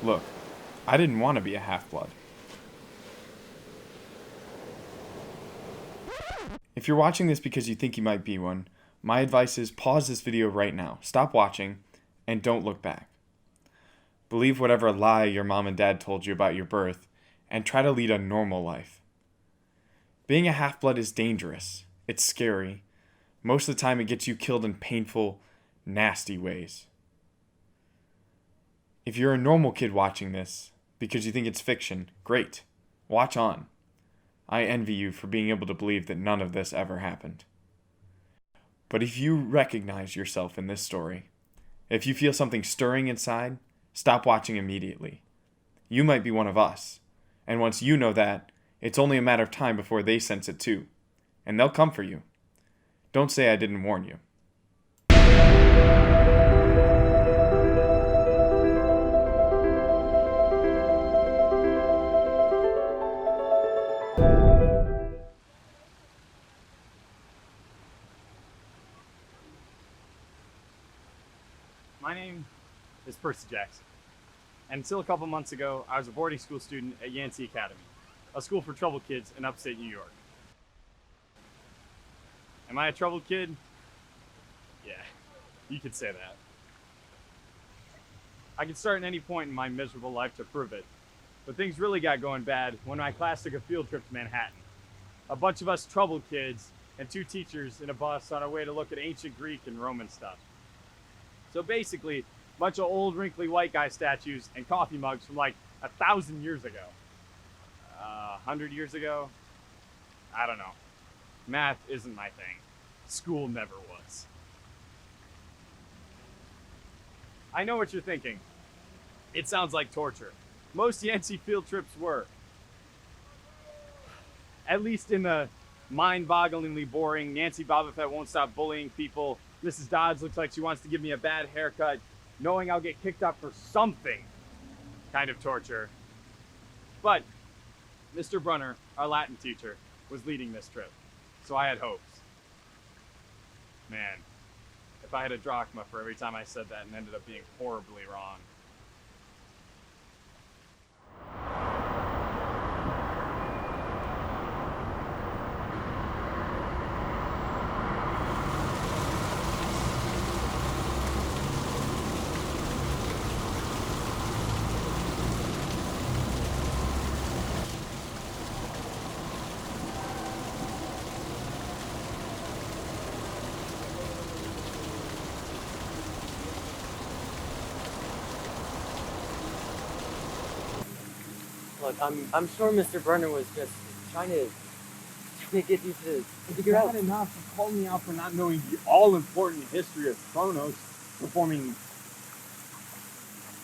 Look, I didn't want to be a half-blood. If you're watching this because you think you might be one, my advice is pause this video right now, stop watching, and don't look back. Believe whatever lie your mom and dad told you about your birth, and try to lead a normal life. Being a half-blood is dangerous. It's scary. Most of the time it gets you killed in painful, nasty ways. If you're a normal kid watching this, because you think it's fiction, great. Watch on. I envy you for being able to believe that none of this ever happened. But if you recognize yourself in this story, if you feel something stirring inside, stop watching immediately. You might be one of us, and once you know that, it's only a matter of time before they sense it too, and they'll come for you. Don't say I didn't warn you. My name is Percy Jackson, and until a couple months ago, I was a boarding school student at Yancey Academy, a school for troubled kids in upstate New York. Am I a troubled kid? Yeah, you could say that. I could start at any point in my miserable life to prove it, but things really got going bad when my class took a field trip to Manhattan. A bunch of us troubled kids and 2 teachers in a bus on our way to look at ancient Greek and Roman stuff. So basically, a bunch of old wrinkly white guy statues and coffee mugs from like 1,000 years ago. 100 years ago? I don't know. Math isn't my thing. School never was. I know what you're thinking. It sounds like torture. Most Yancey field trips were. At least in the mind-bogglingly boring Nancy Boba Fett won't stop bullying people, Mrs. Dodds looks like she wants to give me a bad haircut, knowing I'll get kicked out for something kind of torture. But Mr. Brunner, our Latin teacher, was leading this trip, so I had hopes. Man, if I had a drachma for every time I said that and ended up being horribly wrong. Look, I'm sure Mr. Brunner was just trying to get you to figure out. Not enough to call me out for not knowing the all-important history of Kronos performing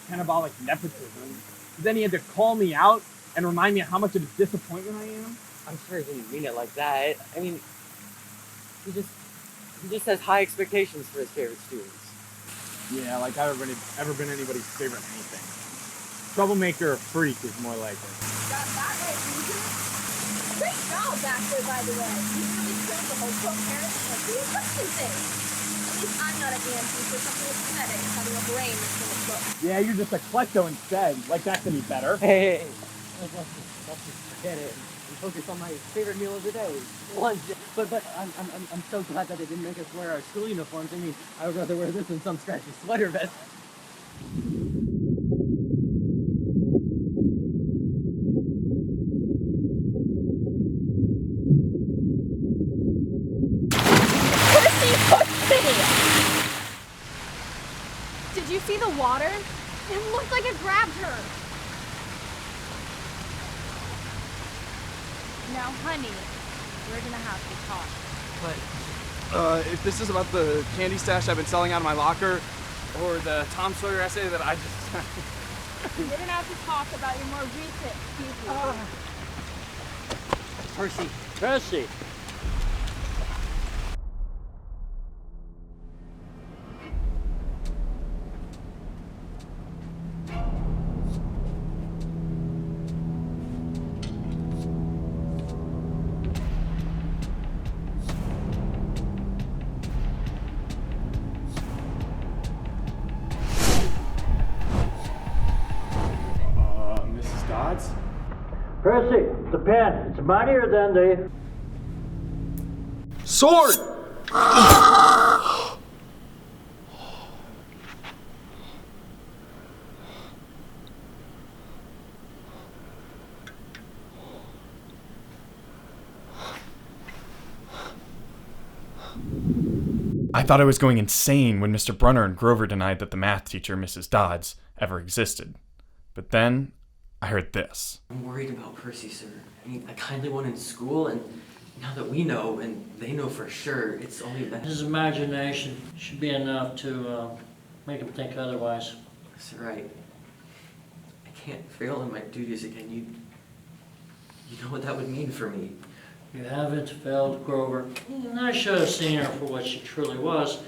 cannibalic nepotism. Then he had to call me out and remind me how much of a disappointment I am. I'm sure he didn't mean it like that. I mean, he just has high expectations for his favorite students. Yeah, like I've ever been anybody's favorite anything. Troublemaker or freak is more like it. Got that right, Susan. Great job back there, by the way. You really killed the whole co-parent and the question thing. At least I'm not a Yancey for something as pathetic as having a brain that's full of books. Yeah, you're just a klepto instead. Like that's any better. Hey, let's just forget it and focus on my favorite meal of the day, lunch. But I'm so glad that they didn't make us wear our school uniforms. I mean, I would rather wear this than some scratchy sweater vest. Did you see the water? It looked like it grabbed her. Now, honey, we're gonna have to talk. But if this is about the candy stash I've been selling out of my locker, or the Tom Sawyer essay that I just... We're gonna have to talk about your more recent excuses. Percy. Repent. It's mightier than they. Sword! I thought I was going insane when Mr. Brunner and Grover denied that the math teacher, Mrs. Dodds, ever existed. But then, I heard this. I'm worried about Percy, sir. I mean, I kindly won in school, and now that we know, and they know for sure, it's only that. His imagination should be enough to make him think otherwise. That's right. I can't fail in my duties again. You know what that would mean for me. You haven't failed Grover. And I should have seen her for what she truly was.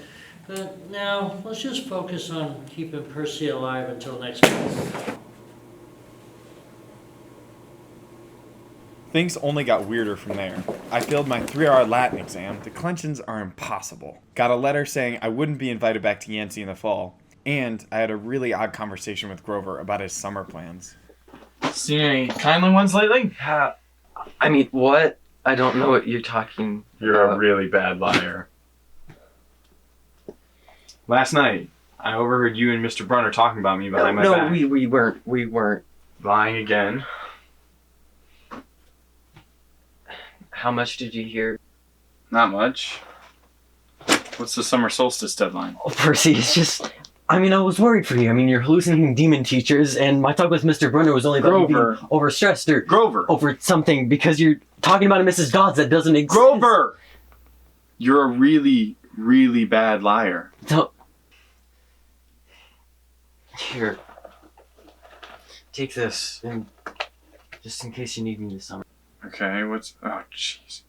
But now, let's just focus on keeping Percy alive until next month. Things only got weirder from there. I failed my 3-hour Latin exam. Declensions are impossible. Got a letter saying I wouldn't be invited back to Yancey in the fall. And I had a really odd conversation with Grover about his summer plans. Seen any timely ones lately? I mean, what? I don't know what you're talking You're about. a really bad liar. Last night, I overheard you and Mr. Brunner talking about me behind my back. No, we weren't. Lying again. How much did you hear? Not much. What's the summer solstice deadline? Oh, Percy, it's just... I mean, I was worried for you. I mean, you're hallucinating demon teachers, and my talk with Mr. Brunner was only about you being overstressed or Grover! over something because you're talking about a Mrs. Dodds that doesn't exist. Grover! You're a really, really bad liar. Don't... Here. Take this, and just in case you need me this summer. Okay, what's... Oh, jeez.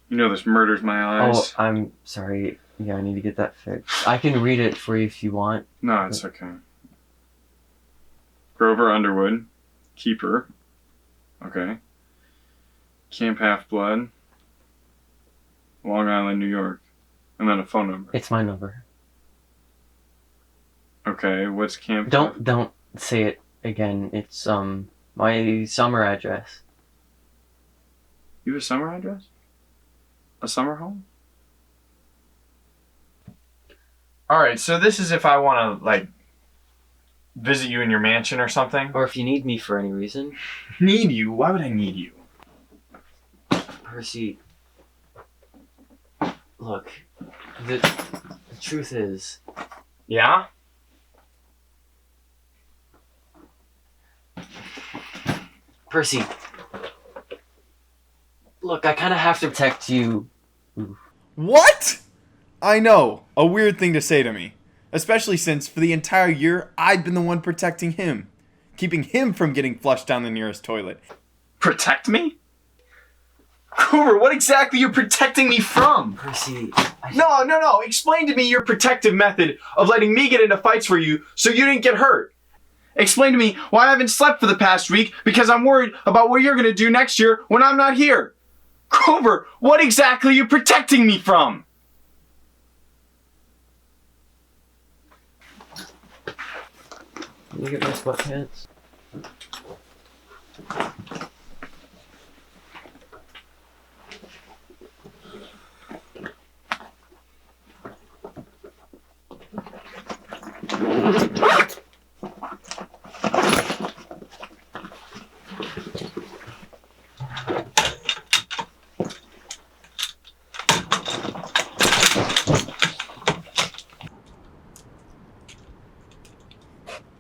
You know this murders my eyes. Oh, I'm sorry. Yeah, I need to get that fixed. I can read it for you if you want. No, it's okay. Grover Underwood, Keeper. Okay. Camp Halfblood, Long Island, New York. And then a phone number. It's my number. Okay, what's Camp... Don't say it again. It's, my summer address. You have a summer address? A summer home? Alright, so this is if I want to, like, visit you in your mansion or something? Or if you need me for any reason. Need you? Why would I need you? Percy, look, the truth is... Yeah? Percy, look, I kind of have to protect you. What? I know, a weird thing to say to me. Especially since, for the entire year, I'd been the one protecting him. Keeping him from getting flushed down the nearest toilet. Protect me? Grover, what exactly are you protecting me from? Percy, No. Explain to me your protective method of letting me get into fights for you so you didn't get hurt. Explain to me why I haven't slept for the past week because I'm worried about what you're going to do next year when I'm not here. Grover, what exactly are you protecting me from? Can you get my sweatpants?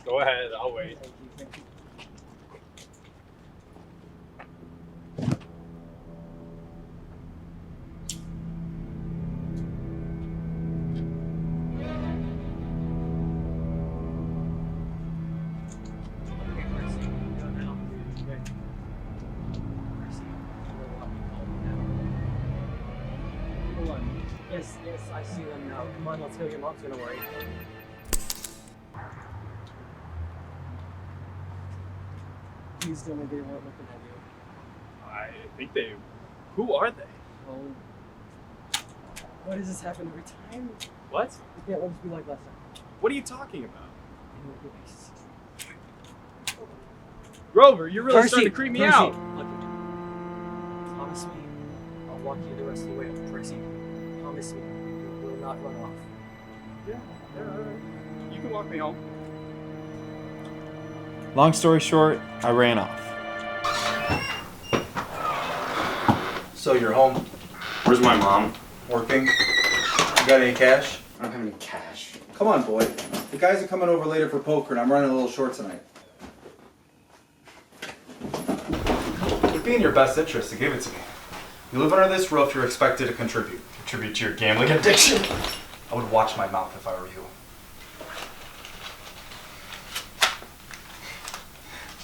Go ahead, I'll wait. Yes, I see them now. Come on, let's go. Your mom's gonna worry. Please tell me they weren't looking at you. I think they... Who are they? Oh. Why does this happen every time? What? It can't let us be like last time. What are you talking about? Grover, you're really starting to creep me out. Look, walk you the rest of the way up, Tracy. Promise me you will not run off. Yeah, all right. You can walk me home. Long story short, I ran off. So you're home. Where's my mom? Working. You got any cash? I don't have any cash. Come on, boy. The guys are coming over later for poker, and I'm running a little short tonight. It'd be in your best interest to give it to me. You live under this roof, you're expected to contribute. Contribute to your gambling addiction. I would watch my mouth if I were you.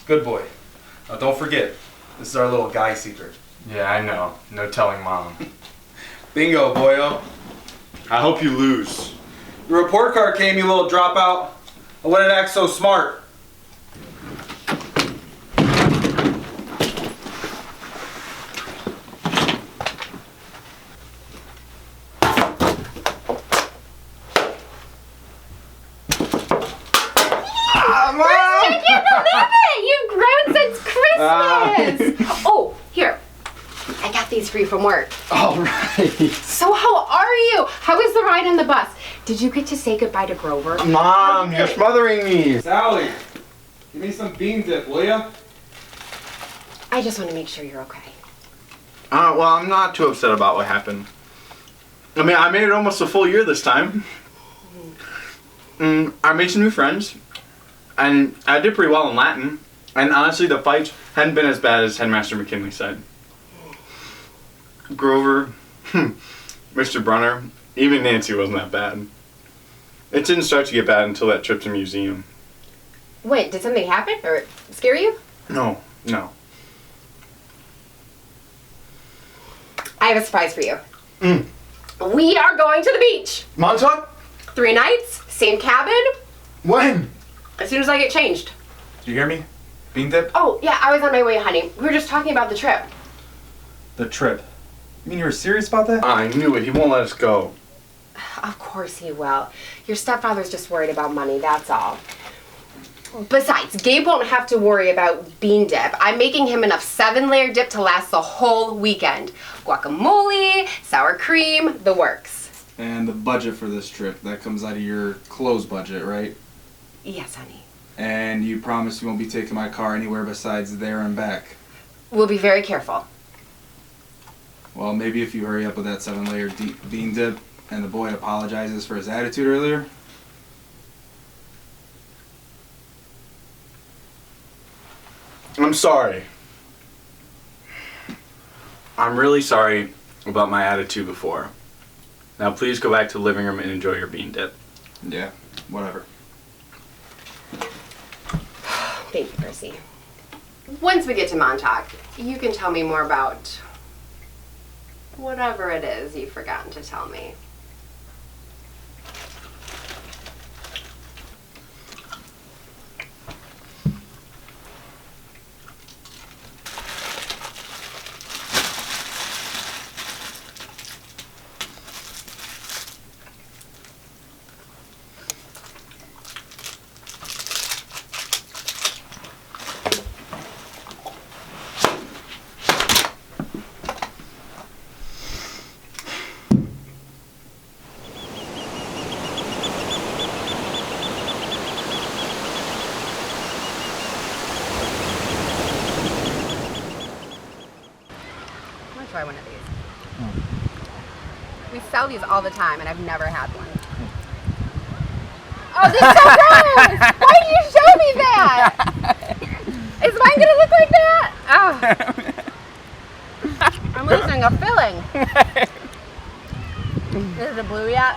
Good boy. Now don't forget, this is our little guy secret. Yeah, I know. No telling mom. Bingo, boyo. I hope you lose. Your report card came, you little dropout. I wouldn't act so smart. I can't believe it! You've grown since Christmas! Oh, here. I got these for you from work. All right. So how are you? How was the ride on the bus? Did you get to say goodbye to Grover? Mom, you're smothering me. Sally, give me some bean dip, will ya? I just want to make sure you're okay. Well, I'm not too upset about what happened. I mean, I made it almost a full year this time. I made some new friends, and I did pretty well in Latin. And honestly, the fights hadn't been as bad as Headmaster McKinley said. Grover, Mr. Brunner, even Nancy wasn't that bad. It didn't start to get bad until that trip to the museum. Wait, did something happen or scare you? No. I have a surprise for you. We are going to the beach. Montauk? 3 nights, same cabin, When? as soon as I get changed. Do you hear me? Bean dip? Oh, yeah, I was on my way, honey. We were just talking about the trip. The trip. You mean you were serious about that? I knew it. He won't let us go. Of course he will. Your stepfather's just worried about money, that's all. Besides, Gabe won't have to worry about bean dip. I'm making him enough 7-layer dip to last the whole weekend. Guacamole, sour cream, the works. And the budget for this trip, that comes out of your clothes budget, right? Yes, honey. And you promise you won't be taking my car anywhere besides there and back. We'll be very careful. Well, maybe if you hurry up with that 7-layer bean dip and the boy apologizes for his attitude earlier. I'm sorry. I'm really sorry about my attitude before. Now please go back to the living room and enjoy your bean dip. Yeah, whatever. Thank you, Percy. Once we get to Montauk, you can tell me more about whatever it is you've forgotten to tell me. Try one of these. We sell these all the time, and I've never had one. Oh, this is so gross! Why did you show me that? Is mine gonna look like that? Oh. I'm losing a filling. Is it blue yet?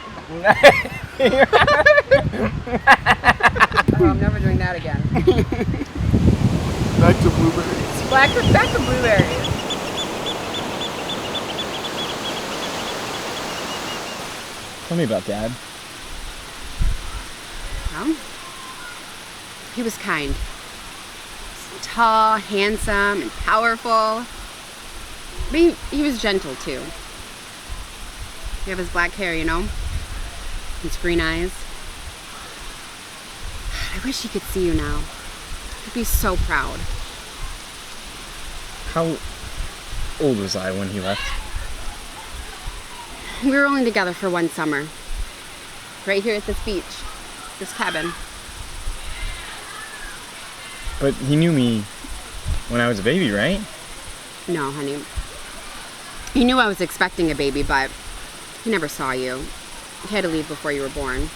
Oh, I'm never doing that again. Back to blueberries. Back to blueberries. Tell me about Dad. Well, he was kind. Tall, handsome, and powerful. But he was gentle, too. You have his black hair, you know? His green eyes. I wish he could see you now. He'd be so proud. How old was I when he left? We were only together for one summer. Right here at this beach. This cabin. But he knew me when I was a baby, right? No, honey. He knew I was expecting a baby, but he never saw you. He had to leave before you were born.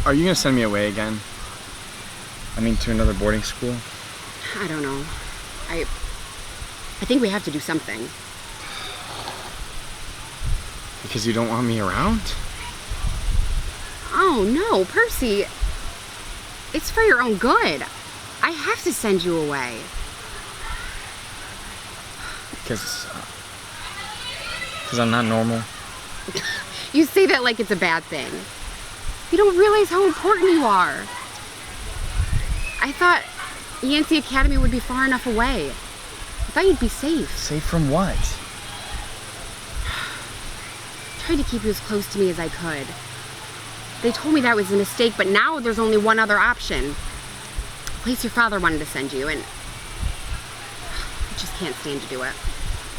Are you gonna send me away again? I mean, to another boarding school? I don't know. I think we have to do something. Because you don't want me around? Oh, no, Percy. It's for your own good. I have to send you away. Because I'm not normal. You say that like it's a bad thing. You don't realize how important you are. I thought Yancey Academy would be far enough away. I thought you'd be safe. Safe from what? I tried to keep you as close to me as I could. They told me that was a mistake, but now there's only one other option. A place your father wanted to send you, and I just can't stand to do it.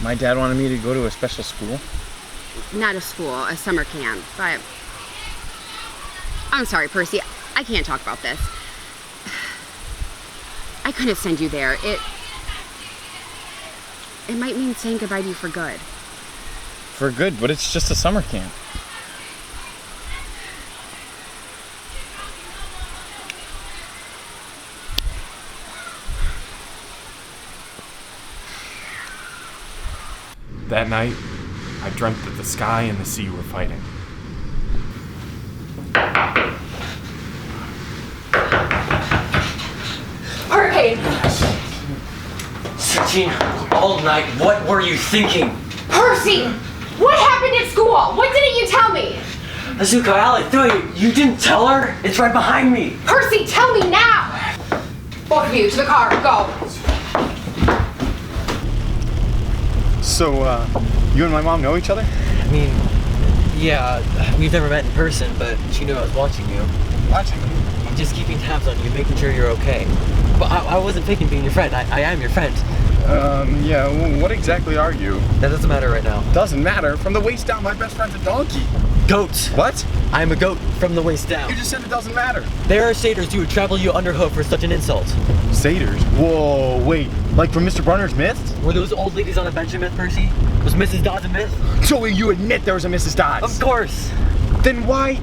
My dad wanted me to go to a special school? Not a school, a summer camp, but I'm sorry, Percy. I can't talk about this. I couldn't send you there. It might mean saying goodbye to you for good. For good, but it's just a summer camp. That night, I dreamt that the sky and the sea were fighting. Hurricane! Searching all night, what were you thinking? Percy! What happened at school? What didn't you tell me? Azuka, Alec, you didn't tell her? It's right behind me. Percy, tell me now! Both of you, to the car, go. So, you and my mom know each other? I mean, yeah, we've never met in person, but she knew I was watching you. Watching me? I'm just keeping tabs on you, making sure you're okay. But I wasn't faking being your friend. I am your friend. Yeah, what exactly are you? That doesn't matter right now. Doesn't matter. From the waist down, my best friend's a donkey. Goat. What? I'm a goat from the waist down. You just said it doesn't matter. There are satyrs who would trample you underhoof for such an insult. Satyrs? Whoa, wait. Like from Mr. Brunner's myth? Were those old ladies on a bench a myth, Percy? Was Mrs. Dodds a myth? So you admit there was a Mrs. Dodds? Of course. Then why?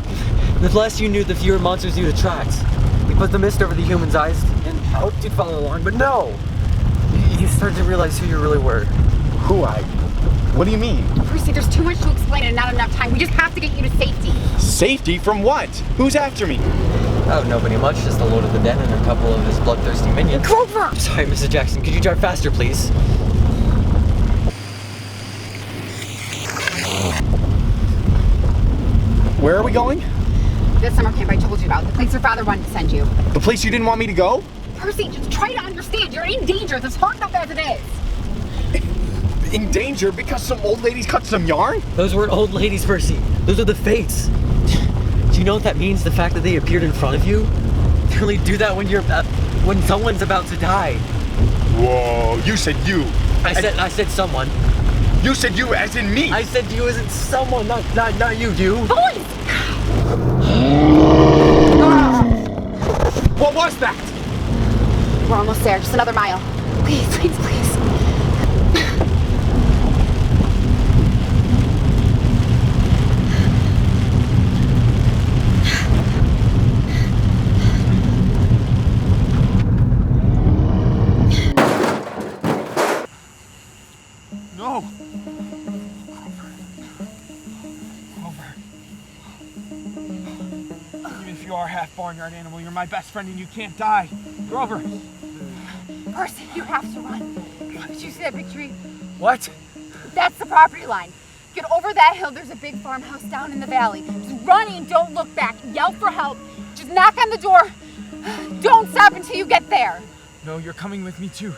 The less you knew, the fewer monsters you'd attract. You put the mist over the human's eyes and hoped you'd follow along, but no! You started to realize who you really were. Who I? What do you mean? Percy, there's too much to explain and not enough time. We just have to get you to safety. Safety from what? Who's after me? Oh, nobody much. Just the Lord of the Den and a couple of his bloodthirsty minions. Grover! Sorry, Mrs. Jackson. Could you drive faster, please? Where are we going? This summer camp I told you about. The place your father wanted to send you. The place you didn't want me to go? Percy, just try to understand. You're in danger. It's hard enough as it is. In danger because some old ladies cut some yarn? Those weren't old ladies, Percy. Those are the fates. Do you know what that means? The fact that they appeared in front of you? They only do that when someone's about to die. Whoa, you said you. I said someone. You said you as in me. I said you as in someone, not you. Boys! What was that? We're almost there. Just another mile. Please, please, please. No! Even if you are half barnyard animal, you're my best friend and you can't die. Grover! Percy, you have to run. Did you see that big tree? What? That's the property line. Get over that hill. There's a big farmhouse down in the valley. Just run and don't look back. Yell for help. Just knock on the door. Don't stop until you get there. No, you're coming with me too.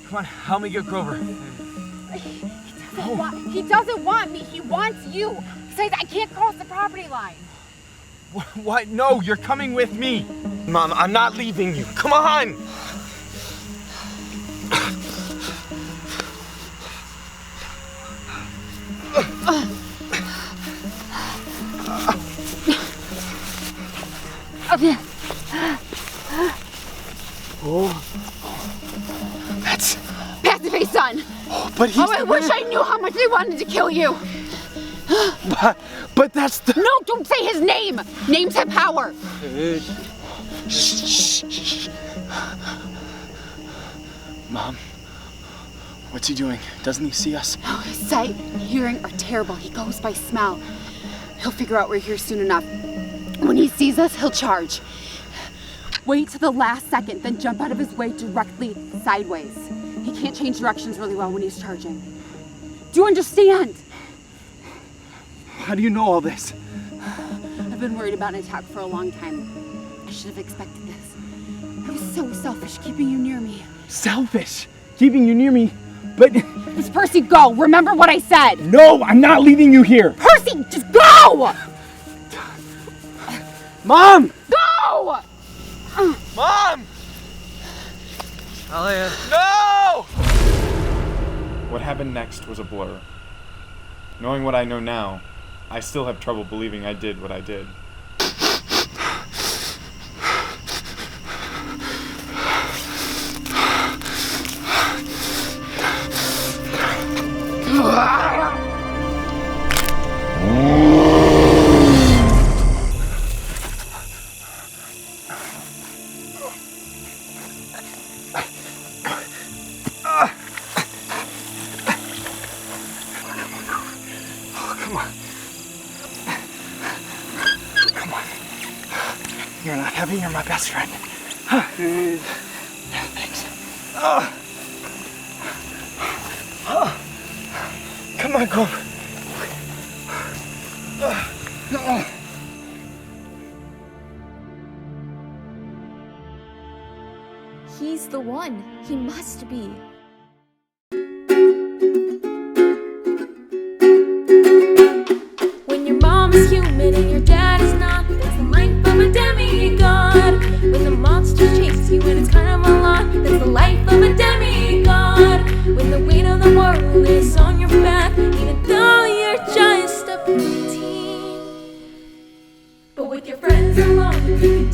Come on, help me get Grover. He doesn't want me. He wants you. Besides, I can't cross the property line. What? No, you're coming with me. Mom, I'm not leaving you. Come on! That's... Pass the face, son! But he's... Oh, I wish I knew how much they wanted to kill you! But that's the... No, don't say his name! Names have power! Shh. Mom, what's he doing? Doesn't he see us? Oh, his sight and hearing are terrible. He goes by smell. He'll figure out we're here soon enough. When he sees us, he'll charge. Wait till the last second, then jump out of his way directly sideways. He can't change directions really well when he's charging. Do you understand? How do you know all this? I've been worried about an attack for a long time. I should have expected this. I was so selfish keeping you near me. Selfish? Keeping you near me? But... Just Percy, go! Remember what I said! No, I'm not leaving you here! Percy, just go! Mom! Go! Mom! Talia. No! What happened next was a blur. Knowing what I know now, I still have trouble believing I did what I did. You're not heavy, you're my best friend. Thanks. Come on, go. He's the one. He must be. When your mom is human and your dad is not, that's the life of a demigod. When the monsters chase you and it's kind of a lot, that's the life of a demigod. When the weight of the world is on your back, even though you're just a preteen. But with your friends along, you can